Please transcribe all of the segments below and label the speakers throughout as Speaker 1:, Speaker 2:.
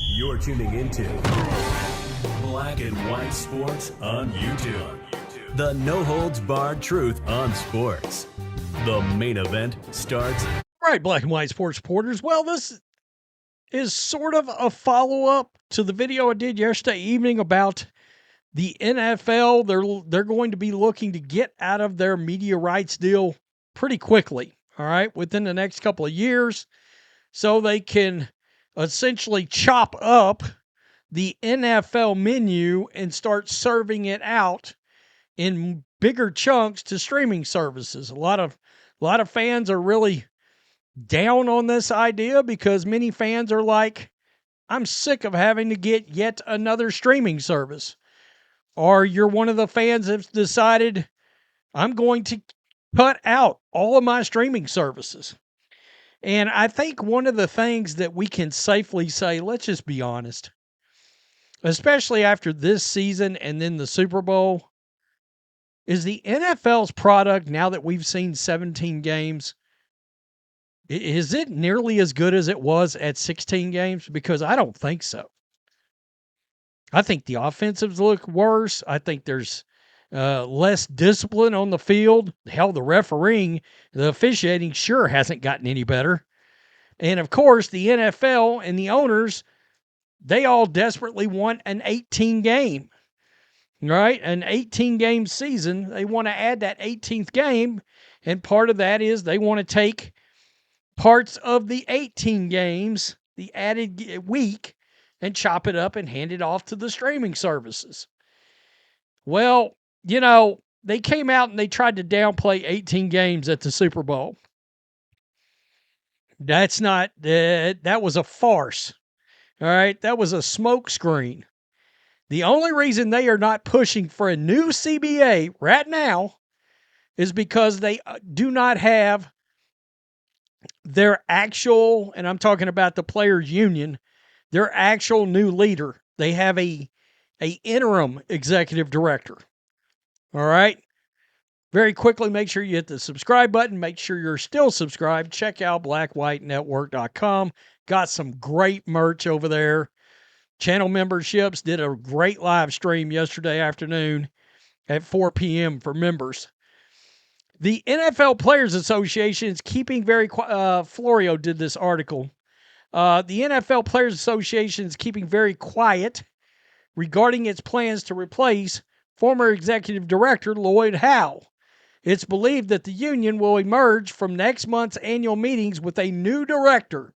Speaker 1: You're tuning into Black and White Sports on YouTube. The no-holds-barred truth on sports. The main event starts.
Speaker 2: All right, Black and White Sports supporters. Well, this is sort of a follow-up to the video I did yesterday evening about the NFL. They're going to be looking to get out of their media rights deal pretty quickly, all right, within the next couple of years, so they can essentially chop up the NFL menu and start serving it out in bigger chunks to streaming services. A lot of fans are really down on this idea because many fans are like, I'm sick of having to get yet another streaming service. Or you're one of the fans that's decided, I'm going to cut out all of my streaming services. And I think one of the things that we can safely say, let's just be honest, especially after this season and then the Super Bowl, is the NFL's product, now that we've seen 17 games, is it nearly as good as it was at 16 games? Because I don't think so. I think the offensives look worse. I think there's less discipline on the field. Hell, the officiating sure hasn't gotten any better. And of course, the NFL and the owners, they all desperately want an 18 game, right? An 18 game season. They want to add that 18th game. And part of that is they want to take parts of the 18 games, the added week, and chop it up and hand it off to the streaming services. Well, they came out and they tried to downplay 18 games at the Super Bowl. That's not, that was a farce. All right. That was a smokescreen. The only reason they are not pushing for a new CBA right now is because they do not have their actual, and I'm talking about the players union, their actual new leader. They have a interim executive director. All right. Very quickly, make sure you hit the subscribe button. Make sure you're still subscribed. Check out blackwhitenetwork.com. Got some great merch over there. Channel memberships. Did a great live stream yesterday afternoon at 4 p.m. for members. The NFL Players Association is keeping very quiet. Florio did this article. The NFL Players Association is keeping very quiet regarding its plans to replace former executive director Lloyd Howe. It's believed that the union will emerge from next month's annual meetings with a new director.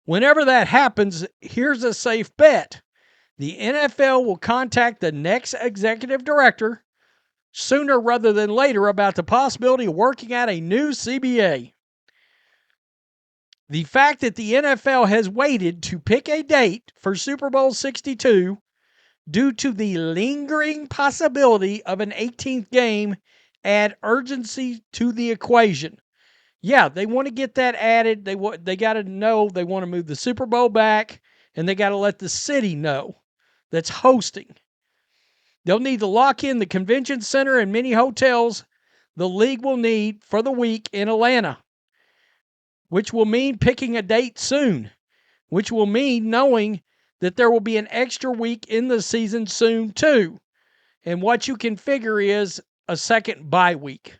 Speaker 2: Whenever that happens, here's a safe bet. The NFL will contact the next executive director sooner rather than later about the possibility of working out a new CBA. The fact that the NFL has waited to pick a date for Super Bowl 62 due to the lingering possibility of an 18th game add urgency to the equation. Yeah, they want to get that added. They got to know they want to move the Super Bowl back, and they got to let the city know that's hosting. They'll need to lock in the convention center and many hotels the league will need for the week in Atlanta, which will mean picking a date soon, which will mean knowing that there will be an extra week in the season soon too. And what you can figure is a second bye week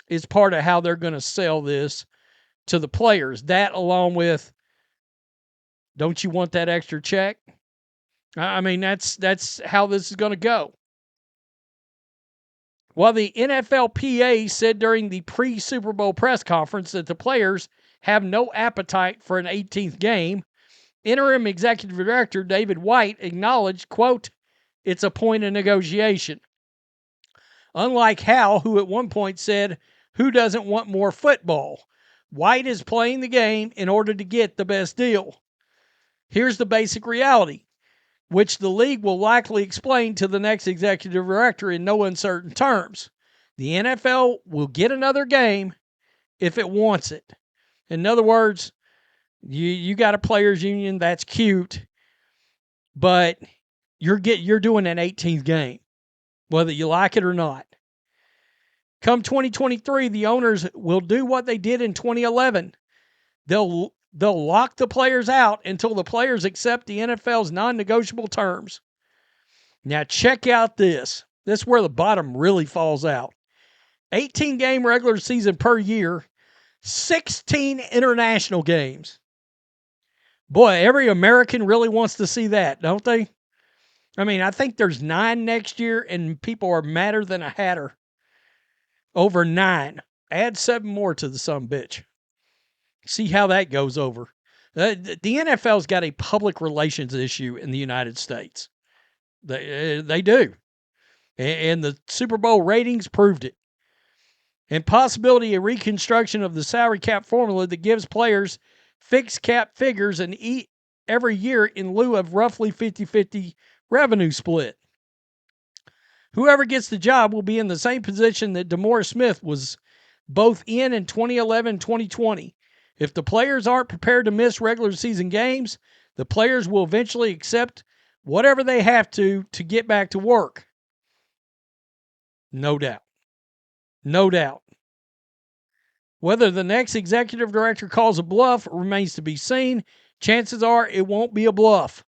Speaker 2: is part of how they're going to sell this to the players. That along with, don't you want that extra check? I mean, that's how this is going to go. While the NFLPA said during the pre-Super Bowl press conference that the players have no appetite for an 18th game, interim executive director David White acknowledged, quote, it's a point of negotiation. Unlike Hal, who at one point said, who doesn't want more football? White is playing the game in order to get the best deal. Here's the basic reality, which the league will likely explain to the next executive director in no uncertain terms. The NFL will get another game if it wants it. In other words, you got a players union, that's cute, but you're doing an 18th game, whether you like it or not. Come 2023, the owners will do what they did in 2011. They'll They'll lock the players out until the players accept the NFL's non-negotiable terms. Now check out this. This is where the bottom really falls out. 18-game regular season per year, 16 international games. Boy, every American really wants to see that, don't they? I mean, I think there's 9 next year, and people are madder than a hatter over 9. Add 7 more to the sumbitch. See how that goes over. The NFL's got a public relations issue in the United States. They do. And the Super Bowl ratings proved it. And possibility of reconstruction of the salary cap formula that gives players fixed cap figures and eat every year in lieu of roughly 50-50 revenue split. Whoever gets the job will be in the same position that DeMaurice Smith was both in 2011 and 2020. If the players aren't prepared to miss regular season games, the players will eventually accept whatever they have to get back to work. No doubt. No doubt. Whether the next executive director calls a bluff remains to be seen. Chances are it won't be a bluff.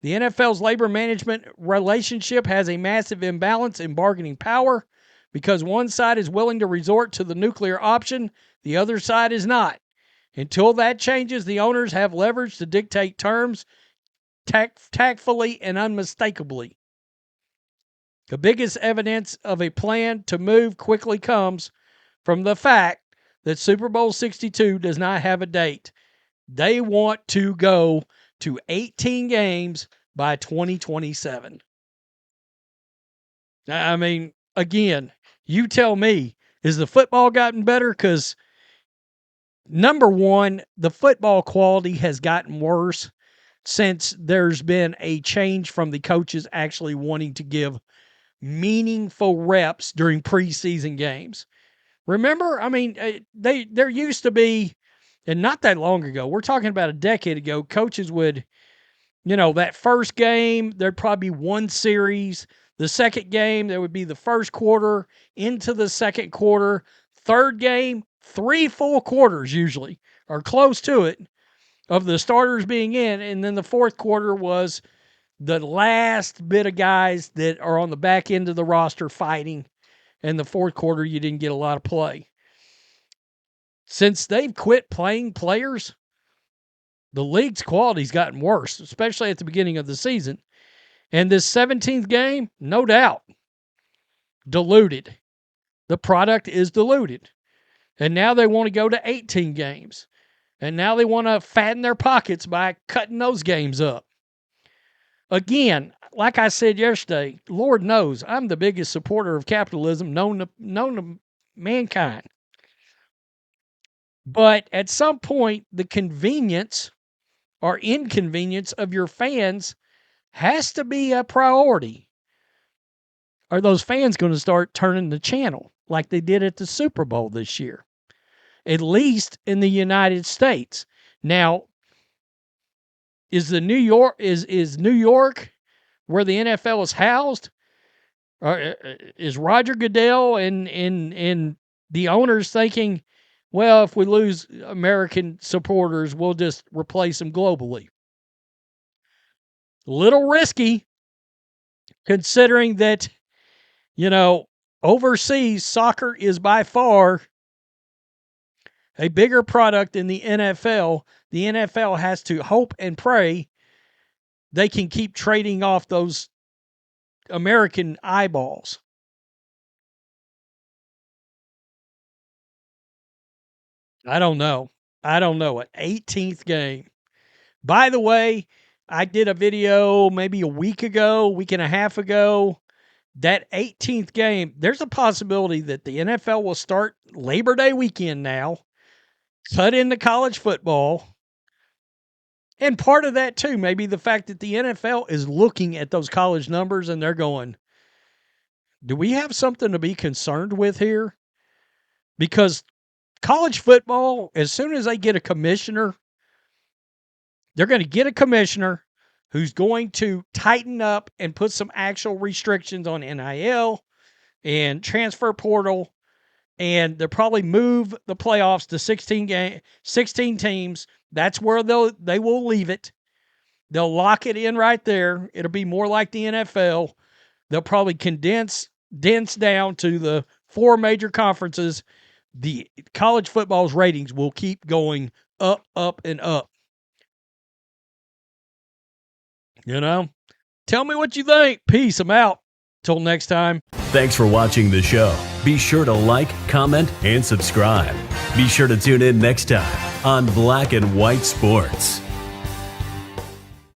Speaker 2: The NFL's labor management relationship has a massive imbalance in bargaining power because one side is willing to resort to the nuclear option, the other side is not. Until that changes, the owners have leverage to dictate terms tactfully and unmistakably. The biggest evidence of a plan to move quickly comes from the fact that Super Bowl 62 does not have a date. They want to go to 18 games by 2027. I mean, again, you tell me, has the football gotten better? Because, number one, the football quality has gotten worse since there's been a change from the coaches actually wanting to give meaningful reps during preseason games. Remember, I mean, there used to be, and not that long ago, we're talking about a decade ago, coaches would, that first game, there'd probably be one series. The second game, there would be the first quarter into the second quarter. Third game, 3 full quarters usually, or close to it, of the starters being in. And then the fourth quarter was the last bit of guys that are on the back end of the roster fighting. And the fourth quarter, you didn't get a lot of play. Since they've quit playing players, the league's quality's gotten worse, especially at the beginning of the season. And this 17th game, no doubt, diluted. The product is diluted. And now they want to go to 18 games. And now they want to fatten their pockets by cutting those games up. Again, like I said yesterday, Lord knows I'm the biggest supporter of capitalism known to mankind. But at some point, the convenience or inconvenience of your fans has to be a priority. Are those fans going to start turning the channel like they did at the Super Bowl this year? At least in the United States. Now, is New York where the NFL is housed? Or is Roger Goodell and the owners thinking, well, if we lose American supporters, we'll just replace them globally? Little risky, considering that, overseas soccer is by far a bigger product than the NFL. The NFL has to hope and pray they can keep trading off those American eyeballs. I don't know. An 18th game. By the way, I did a video maybe a week and a half ago. That 18th game, there's a possibility that the NFL will start Labor Day weekend now, cut into college football. And part of that, too, may be the fact that the NFL is looking at those college numbers and they're going, do we have something to be concerned with here? Because college football, as soon as they get a commissioner, they're going to get a commissioner who's going to tighten up and put some actual restrictions on NIL and transfer portal and they'll probably move the playoffs to 16 teams. That's where they will leave it. They'll lock it in right there. It'll be more like the NFL. They'll probably dense down to the 4 major conferences. The college football's ratings will keep going up, up, and up. You know? Tell me what you think. Peace. I'm out. Till next time.
Speaker 1: Thanks for watching the show. Be sure to like, comment, and subscribe. Be sure to tune in next time on Black and White Sports.